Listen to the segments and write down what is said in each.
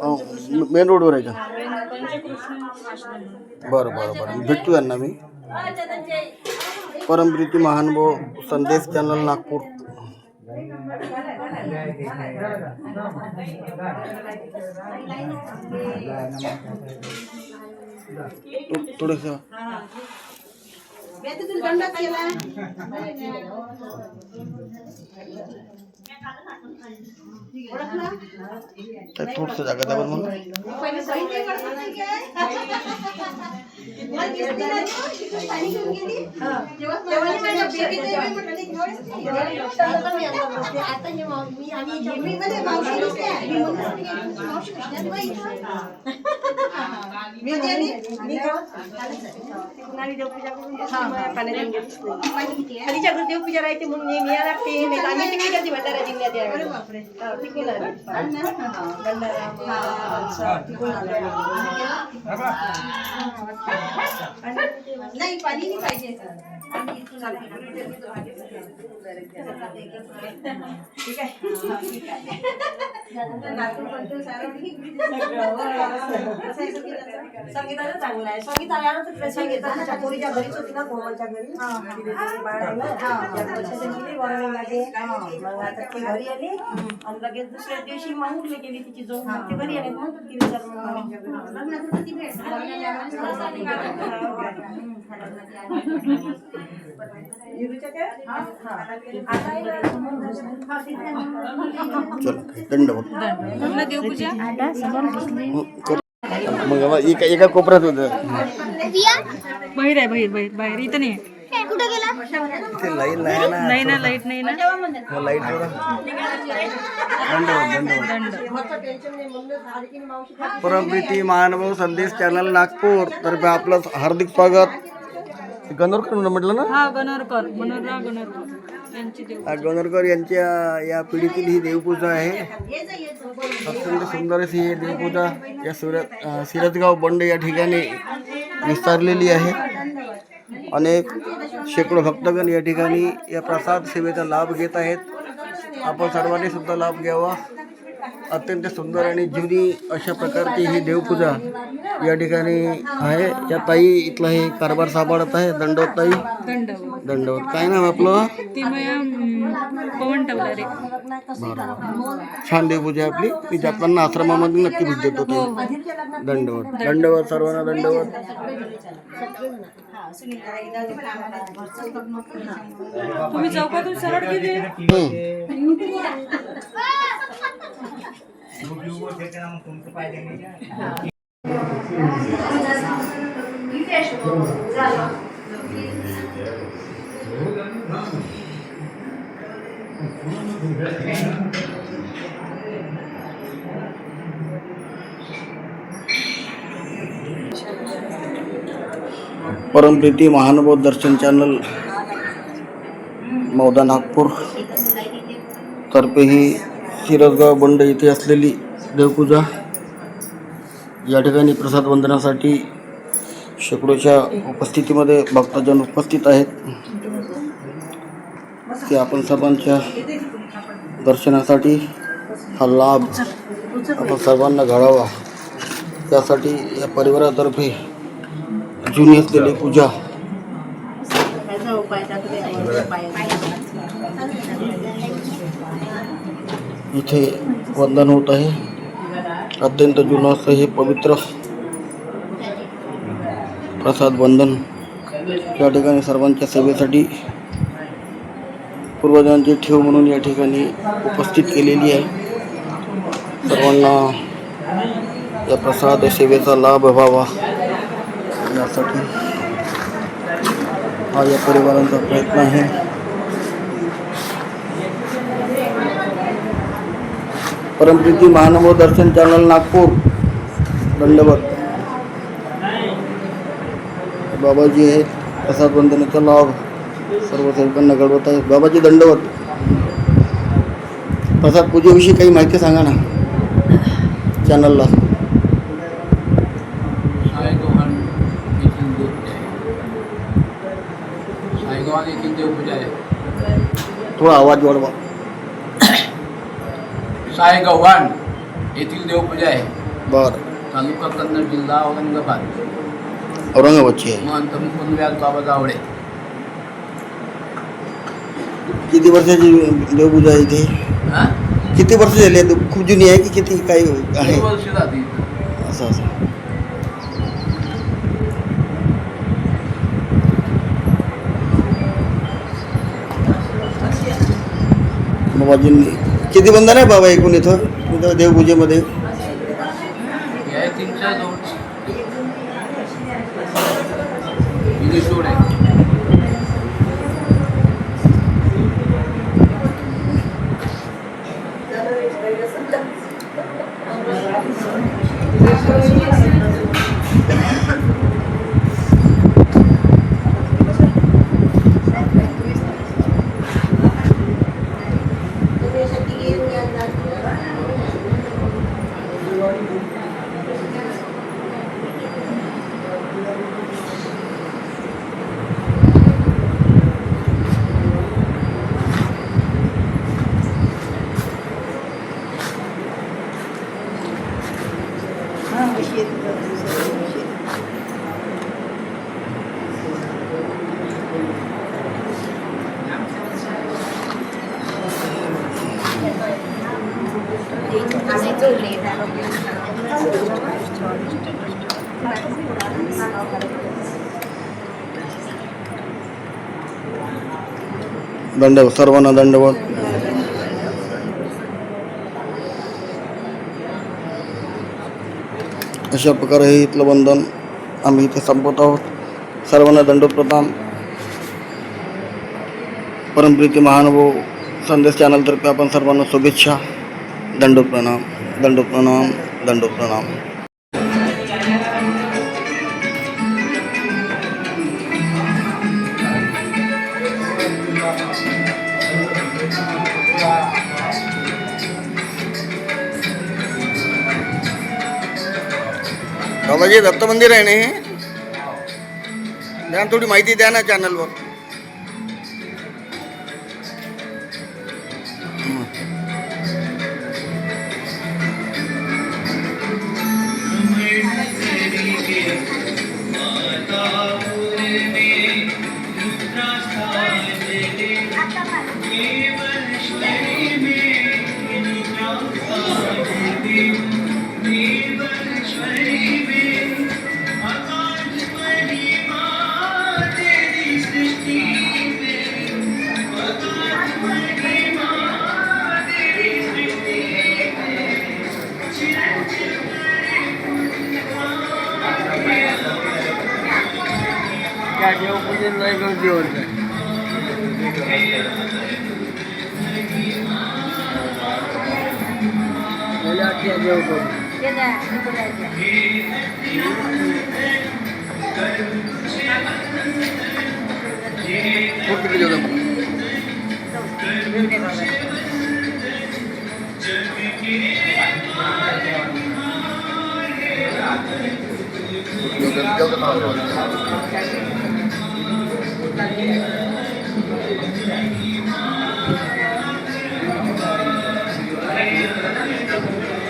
Main रोडवर आहे का? पंचकृष्ण आश्रम. बरं बरं बरं, भेटतो यांना मी. परमप्रीती महानुभव संदेश चॅनल नागपूर. थोडंसं थोडंसं जागा द्या बरं मला. देवपूजा राहते म्हणून नेहमी या लागते. आम्ही तिकडे करते भंडारा जिल्ह्यात नाही पाणी नाही पाहिजे. ठीक आहे. संगीताला चांगला आहे. संगीत आल्यानंतर संगीताच्या पोरीच्या घरीच होती ना, कोमलच्या घरी. मग आता ती घरी आली आणि लगेच दुसऱ्या दिवशी माहुरला गेली तिची जो ते घरी आले म्हणतात की दंडवत. देवपूजा मग एका कोपऱ्यात होतं. बाहेर आहे, बाहेर बाहेर इथं नाही. कुठे गेला? ते लाईट नाही ना. नाही ना, लाईट नाही ना. लाईट परमप्रीती महानुभव संदेश चॅनल नागपूर तर्फे आपलं हार्दिक स्वागत. गणोरकर म्हटलं ना? हा, गणोरकर, मनोहरराव गणोरकर यांची देव. गणोरकर यांच्या या पिढीतील ही देवपूजा आहे. अत्यंत सुंदर अशी ही देवपूजा या सिरसगाव बंड या ठिकाणी विस्तारलेली आहे. अनेक शेकडो भक्तगण या ठिकाणी या प्रसाद सेवेचा लाभ घेत आहेत. आपण सर्वांनी सुद्धा लाभ घ्यावा. अत्यंत सुंदर आणि जुनी अशा प्रकारची ही देवपूजा या ठिकाणी आहे. या ताई इथला हे कारभार सांभाळत आहे. दंडवत ताई. दंडवत. दंडवत. काय नाव आपलं? तिमया पवन टवलारे. बरोबर. छान देवपूजा आपली. मी जाताना आश्रमामध्ये नक्की भेट देतो ताई. दंडवत. दंडवत सर्वांना दंडवत. तुम्ही चौकातून सरळ गेले. परमप्रीती महानुभव दर्शन चॅनल मौदा नागपूर तर्फे ही सिरसगाव बंड येथे असलेली देवपूजा. या ठिकाणी प्रसाद वंदनासाठी शेकडोच्या उपस्थितीमध्ये भक्तजन उपस्थित आहेत. ते आपण सर्वांच्या दर्शनासाठी हा लाभ आपण सर्वांना घडावा त्यासाठी या परिवारातर्फे जुनी असलेली पूजा इथे वंदन होत आहे. अत्यंत जुनं असं हे पवित्र प्रसाद वंदन या ठिकाणी सर्वांच्या सेवेसाठी पूर्वजांची ठेव म्हणून या ठिकाणी उपस्थित केलेली आहे. सर्वांना या प्रसाद सेवेचा लाभ व्हावा यासाठी हा या परिवारांचा प्रयत्न आहे. परमप्रीती महानुभव दर्शन चॅनल नागपूर. दंडवत. बाबाजी आहे. प्रसाद वंदनेचा लाभ सर्व सेवकांना घडवत आहे. बाबाजी दंडवत. प्रसाद पूजेविषयी काही माहिती सांगा ना चॅनलला. थोडा आवाज वाढवा. सायगव्हाण येथील देवपूजा आहे. बरं. तालुका कन्नड, जिल्हा औरंगाबाद. औरंगाबादची आहे. महंत मुकुंद व्यास बाबा जावळे. किती वर्षाची देवपूजा आहे इथे? हा? किती वर्ष झाली आहे? खूप जुनी आहे की किती काही आहे? 2 वर्ष झाली. असं असं. मग अजून किती बंधन आहे बाबा एकूण इथं देवपूजेमध्ये? या 3-4 जवळ. सोड आहे. दंडवत, सर्वांना दंडवत. अशा प्रकारे हे इथलं बंधन आम्ही इथे संपवत आहोत. सर्वांना दंडवत प्रणाम. परमप्रीती महानुभव संदेश चॅनलतर्फे आपण सर्वांना शुभेच्छा. दंडवत प्रणाम, दंडवत प्रणाम, दंडवत प्रणाम. बाबाजी दत्त मंदिर आहे ना हे? द्या थोडी माहिती द्या ना चॅनलवर. गर्दी होते.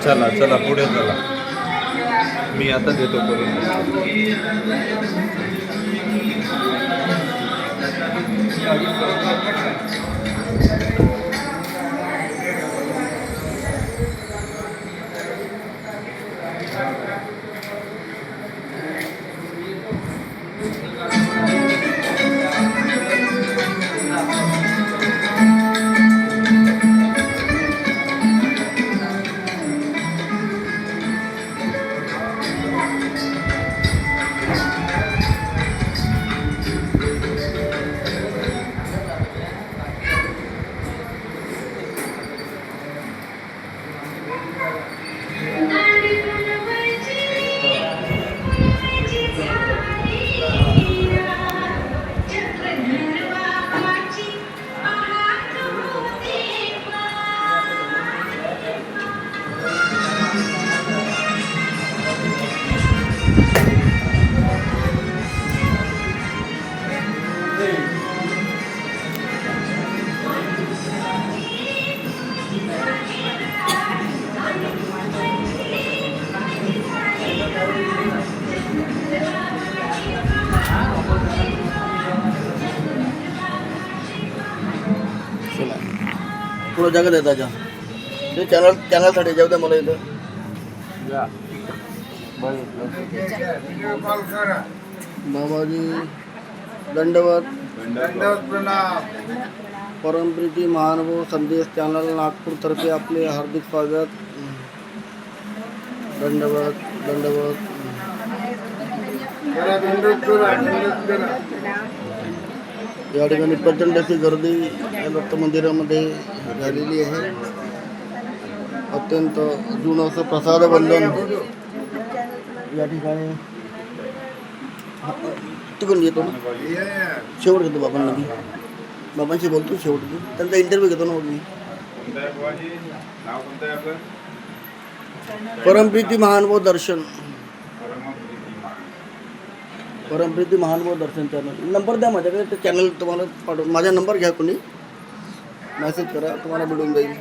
चला चला पुढे चला. मी आता देतो करून. थोडं जगत आहे त्याच्या ते चॅनलसाठी जाऊ द्या मला इथं. बाबाजी दंडवत. परमप्रीती महानुभव संदेश चॅनल नागपूरतर्फे आपले हार्दिक स्वागत. दंडवत दंडवत. या ठिकाणी प्रचंड अशी गर्दी या दत्त मंदिरामध्ये झालेली आहे. अत्यंत जुनं असं प्रसाद वंदन या ठिकाणी. तिकडून येतो ना शेवट घेतो बाबांना मी. बाबांशी बोलतो शेवट त्यांचा इंटरव्ह्यू घेतो ना मग मी. परमप्रीती महानुभव दर्शन. परमप्रीती महानुभव दर्शन चॅनल. नंबर द्या माझ्याकडे ते चॅनल तुम्हाला पाठवून. माझा नंबर घ्या कोणी मेसेज करा तुम्हाला भेटून जाईल.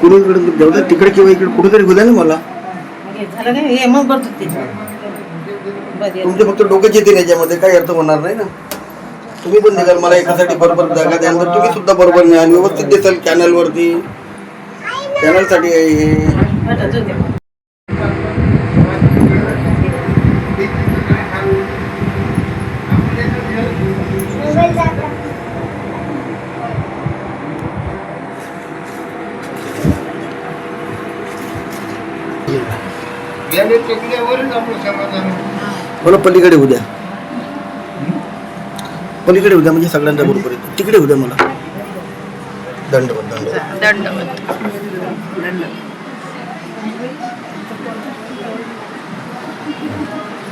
कुणीकडे जाऊ द्या तिकडे किंवा इकडे कुठेतरी होऊ द्या ना मला. तुमचे फक्त डोक्याचे येते याच्यामध्ये काही अर्थ होणार नाही ना. तुम्ही पण निघाल मला एकासाठी बरोबर जागा द्यानंतर तुम्ही सुद्धा बरोबर न्याल व्यवस्थित दिसाल चॅनलवरती. चॅनलसाठी आहे हे. मला पलीकडे उद्या पलीकडे उद्या म्हणजे सगळ्यांच्या बरोबर येतो. तिकडे उद्या मला. दंडवत दंडवत दंडवत.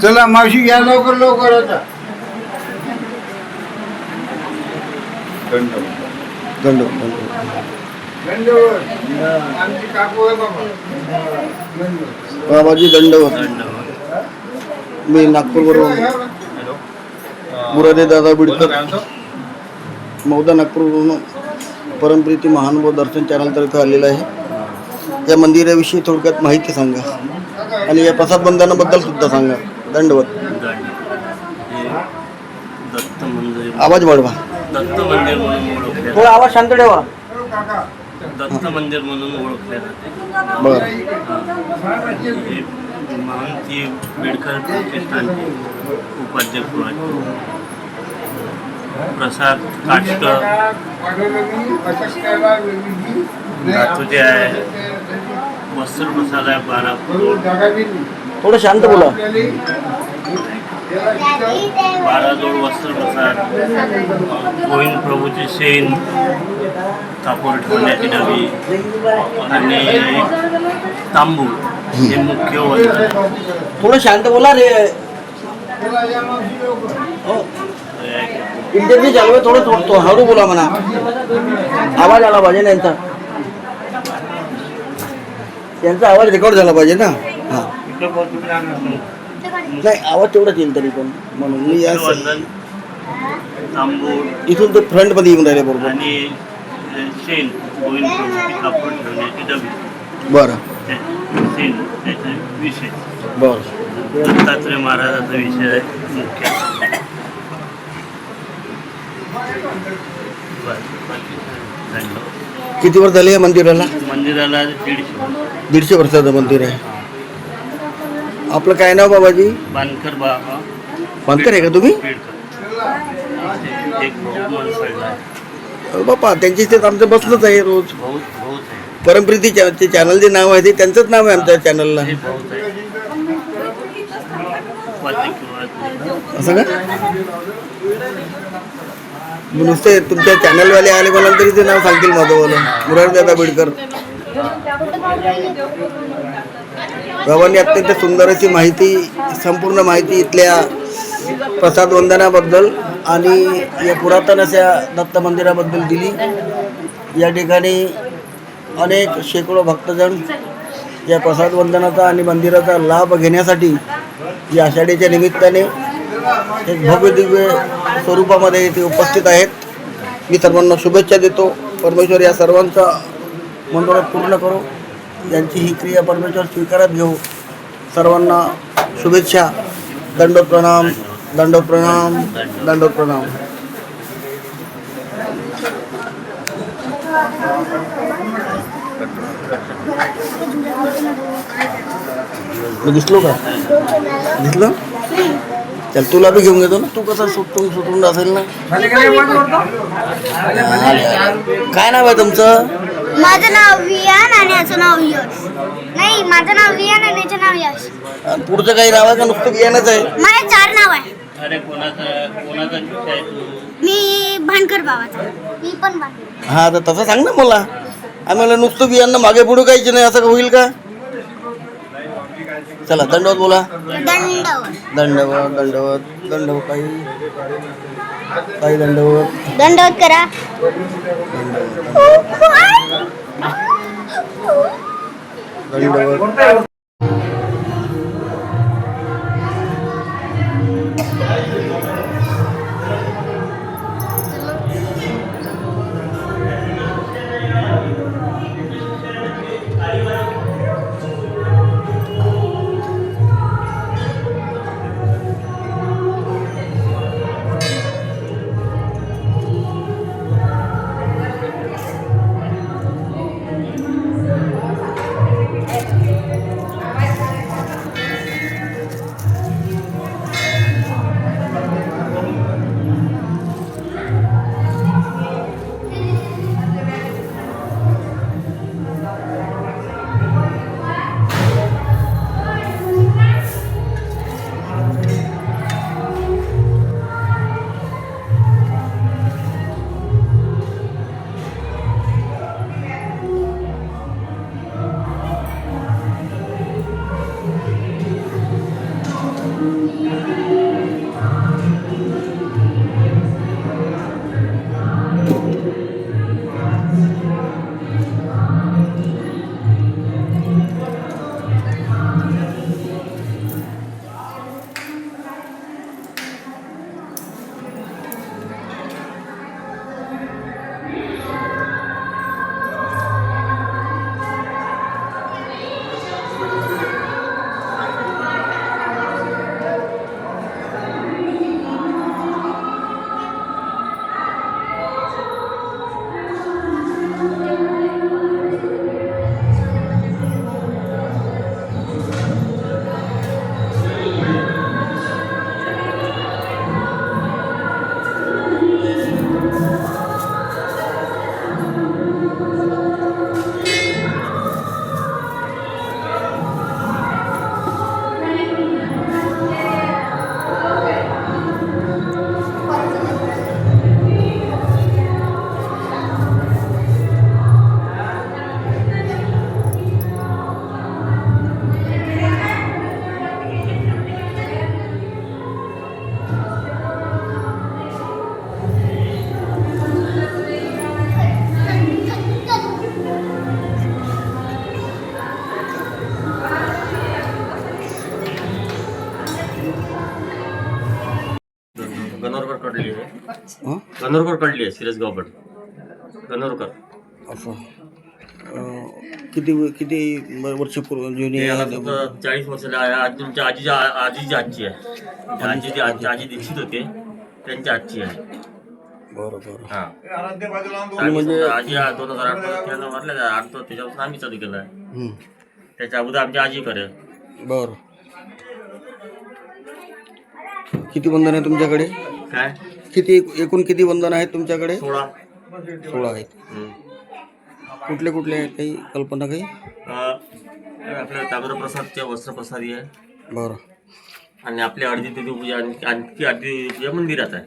चला मावशी घ्या लवकर लवकर आता. दंडवत दंडवत. आमची काकू आहे बाबा. बाबाजी दंडवत. मी नागपूरवरून मुरादे दादा बिडकर मौदा नागपूरवरून परमप्रीती महानुभव दर्शन चॅनलतर्फे आलेलं आहे. या मंदिराविषयी थोडक्यात माहिती सांगा आणि या प्रसाद बंधनाबद्दल सुद्धा सांगा. दंडवत. दत्त मंदिर. आवाज वाढवा. दत्त मंदिर म्हणून ओळखले. थोडा आवाज शांत ठेवा. दत्त मंदिर म्हणून ओळखले जाते. बरं. हे महंती बिडकर प्रतिष्ठानचे उपाध्यक्ष आहेत. प्रसाद काष्ट धातूचे आहे. वस्त्र प्रसाद आहे 12 थोडं शांत बोला. 12 जोड वस्त्र प्रसाद. गोविंद प्रभूचे शेण, कापूर ठेवण्याची डबी आणि तांबूळ हे मुख्य वस्त्र. थोडं शांत बोला रे. इंटरव्ह्यू चालू आहे. थोडं हळू बोला म्हणा. आवाज आला पाहिजे ना यांचा. त्यांचा आवाज रेकॉर्ड झाला पाहिजे ना. हां नाही आवाज तेवढाच येईल तरी पण म्हणून मी या वंदन, तांबूळ इथून ते फ्रंटमध्ये येऊन राहिले बरोबर. आणि शेण, गोविंद प्रभूची कापूर ठेवण्याची डबी. बरं शेण त्याचा विषय. बरं. दत्तात्रय महाराजाचा विषय आहे मुख्य. किती वर्ष झाले या मंदिराला? मंदिराला 150 वर्षाचं मंदिर आहे. आपलं काय नाव बाबाजी? बांधकर बाबा. बांधकर आहे का तुम्ही? एक भाऊ मनसळला आहे. बापा त्यांची इथे आमचं बसलंच आहे रोज. भाऊच आहे. परमप्रीती चॅनल जे नाव आहे ते त्यांचंच नाव आहे आमच्या चॅनलला. हे भाऊच आहे. असं का? नुसते तुमच्या चॅनलवाले आले बोलाल तरी ते नाव सांगतील माझं. मुरारदादा बिडकर. बाबांनी अत्यंत सुंदर अशी माहिती, संपूर्ण माहिती इथल्या प्रसाद वंदनाबद्दल आणि या पुरातन अशा दत्त मंदिराबद्दल दिली. या ठिकाणी अनेक शेकडो भक्तजन या प्रसाद वंदनाचा आणि मंदिराचा लाभ घेण्यासाठी या आषाढीच्या निमित्ताने एक भव्य दिव्य स्वरूपामध्ये इथे उपस्थित आहेत. मी सर्वांना शुभेच्छा देतो. परमेश्वर या सर्वांचा मनोरथ पूर्ण करो. यांची ही क्रिया परमेश्वर स्वीकारत घेऊ. सर्वांना शुभेच्छा. दंडोत प्रणाम, दंडोत प्रणाम, दंडोत प्रणाम. मी दिसलो का? दिसलं? चल तुला बी घेऊन घेतो ना. तू कसं सुटून असेल ना. काय नाव आहे तुमचं? माझं नाव वियान आणि याचं नाव यश. नाही, माझं नाव वियान आणि याचं नाव यश. आणि पुढचं काही नाव आहे का नुसतं बियाणंच आहे? माझे 4 नाव आहे. अरे कोणाचं आहे तू? मी भानकर बाबाचा. मी पण भानकर. हा तर तसं सांग ना मला. आम्हाला नुसतं बियाणं मागे पुढे काहीच नाही असं होईल का? चला दंडवत बोला. दंडवत. दंडवत दंडवत दंडवत काही दंडवत दंडवत करा. दंडवत. गणोरकर काढली आहे. हं? गणोरकर काढली आहे सिरसगाव पण गणोरकर. असं किती किती वर्ष जुनी याला आहे? फक्त 40 वर्ष आज तुमच्या आजीची आजची आहे. आजी दीक्षित होते त्यांची आजची आहे. बरं बरं. हा म्हणजे आजी 2008 मारल्या 8 त्याच्यापासून आम्ही चालू केलं आहे. हं. त्याच्या अगोदर आमची आजी करे. बरं. किती बंधन आहे तुमच्याकडे? काय किती एकूण किती बंधन आहेत तुमच्याकडे? 16. 16 आहेत. कुठले कुठले आहेत? काही कल्पना काही? आपल्या ताम्रप्रसादच्या वस्त्रप्रसादी आहे. बरं. आणि आपल्या अर्धी देवपूजा आणखी अर्धी देवपूजा मंदिरात आहे.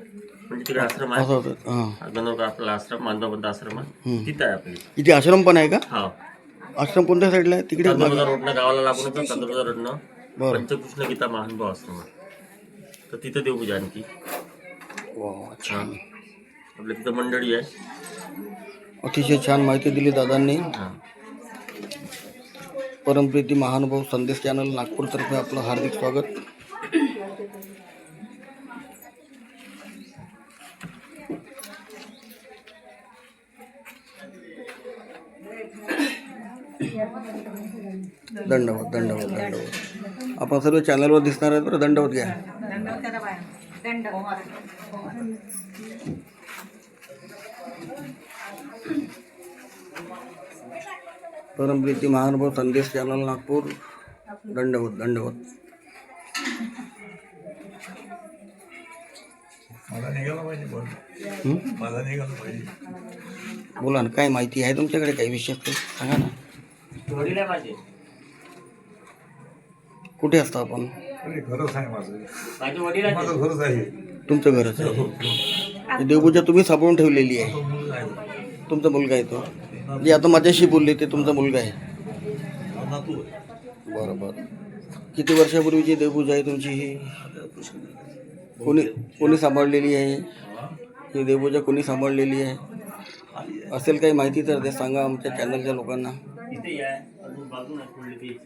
म्हणजे तिकडे आश्रम आहे. असं होतं. हां. गणोरकर आपला आश्रम मानवबंध आश्रम आहे तिथं आहे आपली. इथे आश्रम पण आहे का? हा आश्रम कोणत्या साईडला आहे? तिकडे चंद्रपूर रोडनं गावाला लागून होतं. चंद्रपूर रोडनं बरं. पंचकृष्ण गीता महानुभाव आश्रम आहे. तर तिथं देवपूजा आणखी. वा छान. आपल्या तिथं मंडळी आहे. अतिशय छान माहिती दिली दादांनी. हां परमप्रीती महानुभाव संदेश चॅनल नागपूरतर्फे आपलं हार्दिक स्वागत. दंडवत दंडवत दंडवत. आपण सर्व चॅनलवर दिसणार आहेत बरं. दंडवत घ्या. परमप्रीती महानुभव संदेश चॅनल नागपूर. दंडवत दंडवत. बोला ना, काय माहिती आहे तुमच्याकडे, काही विशेष ते सांगा ना. वडील आहे माझे. कुठे असतो आपण? घरच आहे माझं. माझे वडील आहेत. माझं घरच आहे. तुमचं घरच आहे. ही देवपूजा तुम्ही सापडून ठेवलेली आहे. तुमचा मुलगा आहे तो, जे आता माझ्याशी बोलले ते तुमचा मुलगा आहे. नातू आहे. बरं बरं. किती वर्षापूर्वीची देवपूजा आहे तुमची ही? कोणी सांभाळलेली आहे ही देवपूजा? कोणी सांभाळलेली आहे? असेल काही माहिती तर ते सांगा आमच्या चॅनलच्या लोकांना. इथे या. अजून बाजूला खोडली ती.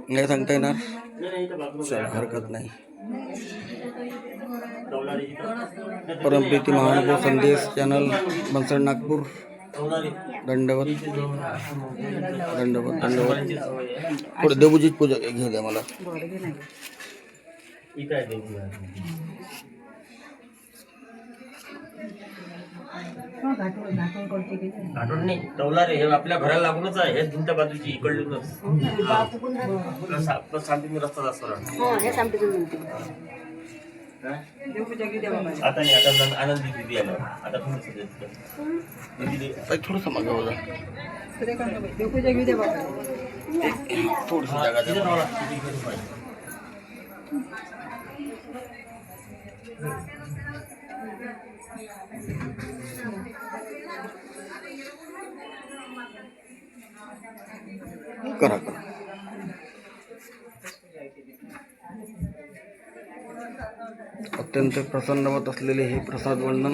नाही सांगता येणार? नाही इथं बाजूला चला, हरकत नाही. कौलारी इथं. परमप्रीती महानुभव संदेश चॅनल बनसड नागपूर. कौलारी. दंडवत दंडवत दंडवत. सवय आहे. थोडं देवपूजीची पूजा घेऊ द्या मला. इथं आहे देवपूजा. घाटून नाही, कौलारी हे आपल्या घराला लागूनच आहे. हे तुमच्या बाजूची इकडूनच. सांगते मी रस्ता जास्त आता नाही. आता आनंदी दिदी आला. आता तुम्ही थोडंसं मागं बघा. देवपूजा घेऊ दे बाबा. थोडीशी जागा द्या. करा करा. अत्यंत प्रसन्नवत असलेले हे प्रसाद वंदन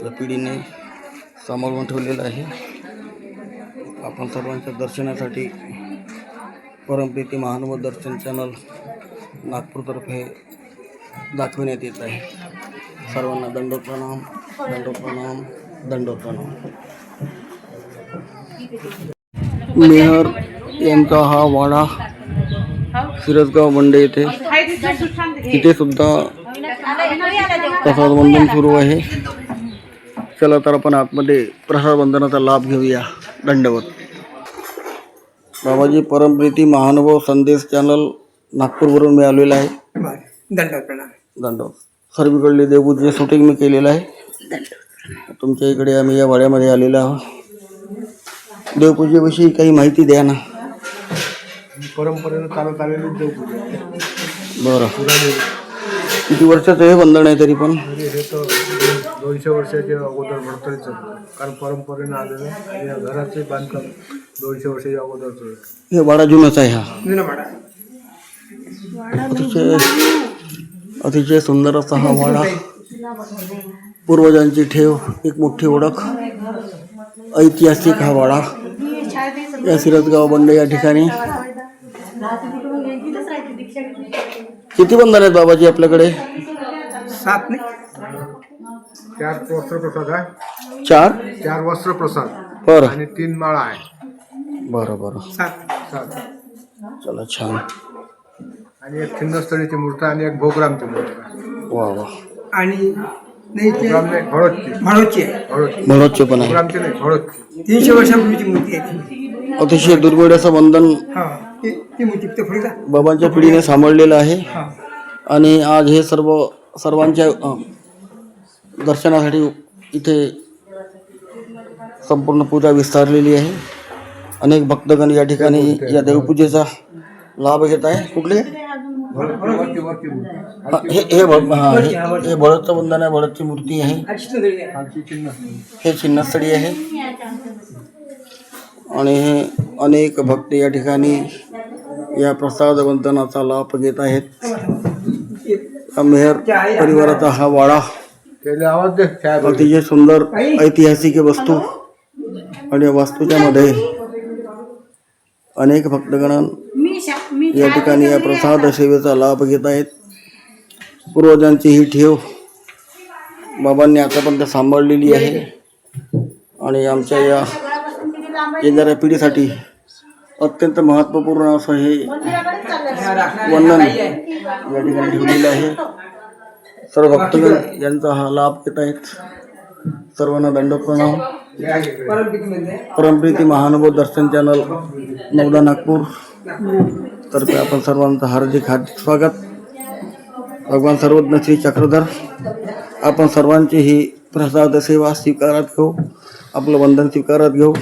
या पिढीने सांभाळून ठेवलेलं आहे. आपण सर्वांच्या दर्शनासाठी परमप्रीती महानुभव दर्शन चॅनल नागपूरतर्फे दाखविण्यात येत आहे. सर्वांना दंडोत प्रणाम, दंडोत प्रणाम, दंडोत प्रणाम. मेहर यांचा हा वाडा सिरसगाव बंडे येथे. इथे सुद्धा प्रसाद वंदन सुरू आहे. चला तर आपण आतमध्ये प्रसाद वंदनाचा लाभ घेऊया. दंडवत. बाबाजी परमप्रीती महानुभव संदेश चॅनल नागपूरवरून मी आलेला आहे. दंडवत. सर्वीकडले देवपूजेचे शूटिंग मी केलेलं आहे. तुमच्या इकडे आम्ही या वाड्यामध्ये आलेलो आहोत. देवपूजेविषयी काही माहिती द्या ना. परंपरेनं चालत आलेली देवपूजा. बरं. किती वर्षाचं हे बंधन आहे तरी पण? हे तर 200 वर्षाच्या अगोदर भरतरीच होतं. कारण परंपरेनं आलेलं आणि या घराचे बांधकाम 200 वर्षाच्या अगोदरचं आहे. हे वाडा जुनाच आहे हा. अतिशय सुंदर असा हा वाडा. पूर्वजांची ठेव, एक मोठी ओळख, ऐतिहासिक हा वाडा या सिरसगाव बंड या ठिकाणी. किती बंधन आहेत बाबाजी आपल्याकडे? 7 नाही, 4 वस्त्रप्रसाद आहे. 4 वस्त्रप्रसाद बरं आणि 3 माळा आहे. बरं बरं. 7. चला छान. आणि एक छिन्नस्थळीची मूर्ती आणि एक भोगरामची मूर्ती. वा वा. आणि नाही ते भोगराम नाही, भडोतची. म्हाळोची आहे. भडोतची. मनोजचे पण आहे. भोगरामची नाही, भडोतची. 300 वर्षापूर्वीची मूर्ती आहे ती. अतिशय दुर्मिळ असं बंधन हा ती मूर्ती ते फळी का. बाबांच्या पिढीने सांभाळलेलं आहे. हा आणि आज हे सर्वांच्या दर्शनासाठी इथे संपूर्ण पूजा विस्तारलेली आहे. अनेक भक्तगण या ठिकाणी या देवपूजेचा लाभ घेत आहे. कुठले? वरची मूर्ती. हे भरतचं बंधन आहे. भरतची मूर्ती आहे. खालची छिन्नस्थळी. हे छिन्नस्थळी आहे. आणि हे अनेक भक्त या ठिकाणी या प्रसाद वंदनाचा लाभ घेत आहेत. मेहर परिवाराचा हा वाडा त्याला आवाज दे. काय बोलतो? अतिशय सुंदर ऐतिहासिक वस्तू आणि या वास्तूच्या मध्ये अनेक भक्तगण या ठिकाणी या प्रसाद सेवेचा लाभ घेत आहेत. पूर्वजांची ही ठेव बाबांनी आतापर्यंत सांभाळलेली आहे. आणि आमच्या या येणाऱ्या पिढीसाठी अत्यंत महत्त्वपूर्ण असं हे वंदन या ठिकाणी ठेवलेलं आहे. सर्व भक्तगण यांचा हा लाभ घेत आहेत. सर्वांना दंडवत प्रणाम. परमप्रीती महानुभव दर्शन चॅनल नवदा नागपूर तर्फे आपण सर्वांचं हार्दिक स्वागत. भगवान सर्वज्ञ श्री चक्रधर आपण सर्वांची ही प्रसाद सेवा स्वीकारात घेऊ, आपलं वंदन स्वीकारात घेऊ.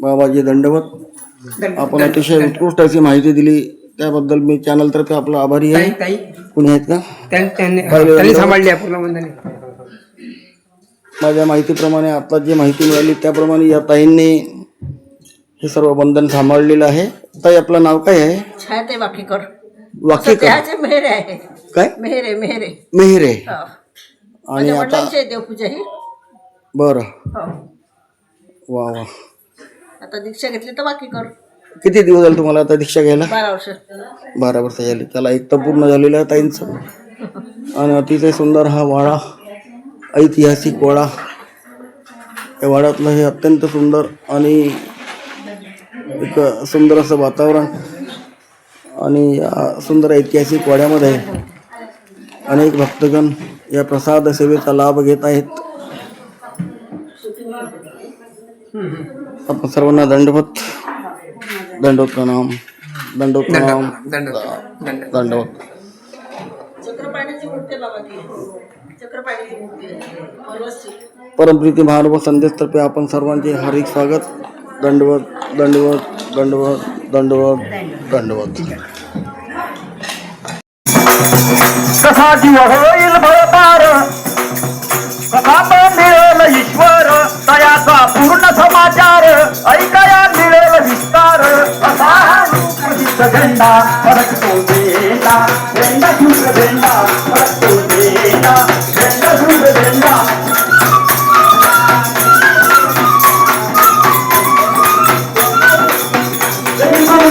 बाबाजी दंडवत. आपण अतिशय उत्कृष्ट अशी माहिती दिली त्याबद्दल मी चॅनलतर्फे आपला आभारी आहे. कुणी आहेत का? माझ्या माहितीप्रमाणे आता जी माहिती मिळाली त्याप्रमाणे या ताईंनी हे सर्व बंधन सांभाळलेलं आहे. ताई आपलं नाव काय आहे? छायाताई वाकेकर. वाकेकर. मेहरे आहे. काय? मेहरे मेहरे मेहरे. आणि माझ्या आता वडिलांची आहे देवपूजा ही. बरं. हो. वा वा. आता दीक्षा घेतली तर वाकेकर. किती दिवस झाले तुम्हाला आता दीक्षा घ्यायला? 12 वर्ष. 12 वर्ष झाली. त्याला एक तर पूर्ण झालेलं आहे ताईंचं. आणि अतिशय सुंदर हा वाडा, ऐतिहासिक वाडा. या वाड्यातलं हे अत्यंत सुंदर आणि एक सुंदर असं वातावरण आणि या सुंदर ऐतिहासिक वाड्यामध्ये अनेक भक्तगण या प्रसाद सेवेचा लाभ घेत आहेत. आपण सर्वांना दंडवत प्रणाम. दंडवत प्रणाम. दंडवत. चक्रपाणीची मूर्ती बाबा ती. चक्रपाणीची मूर्ती आहे. परमप्रीती महानुभव संदेशतर्फे आपण सर्वांचे हार्दिक स्वागत. दंडवत दंडवत दंडवत दंडवत दंडवत. कसा जीव होईल भवतार, कसा मिळेल ईश्वर, तयाचा पूर्ण समाचार ऐकाया मिळेल विस्तार. असा झेंडा फडकतो झेंडा, झेंडा शुभ्र झेंडा फडकतो झेंडा, झेंडा शुभ्र झेंडा. झेंडा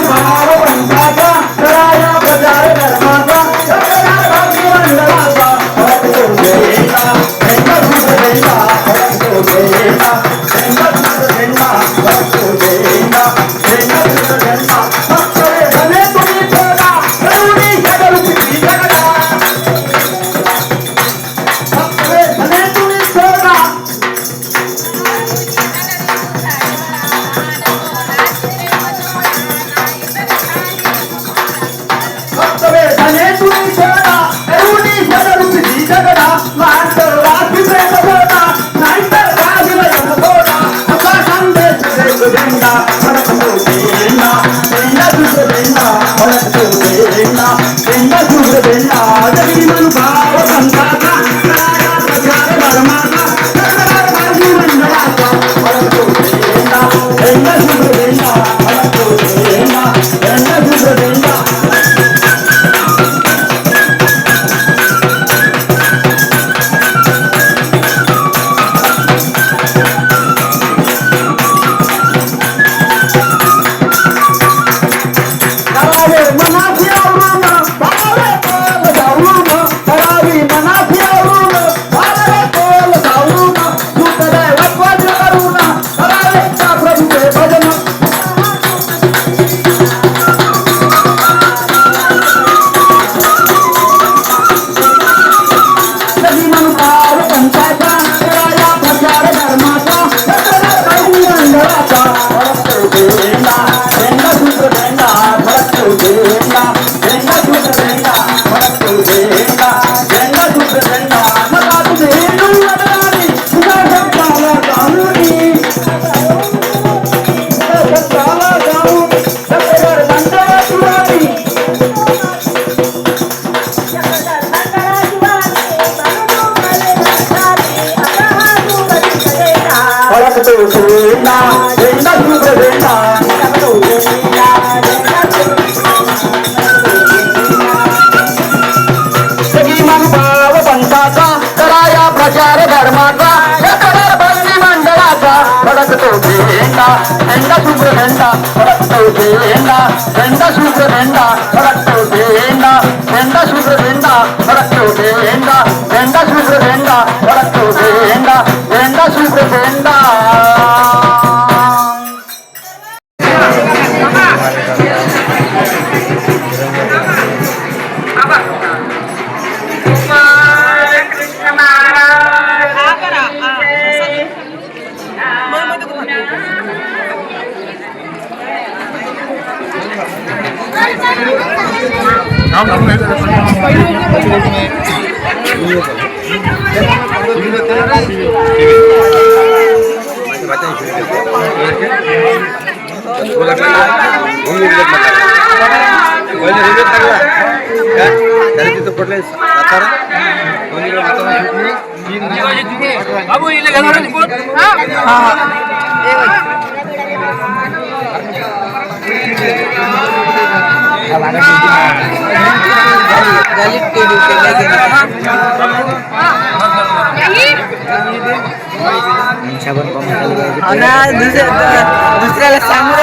दुसऱ्याला सांगू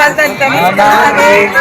प्रेम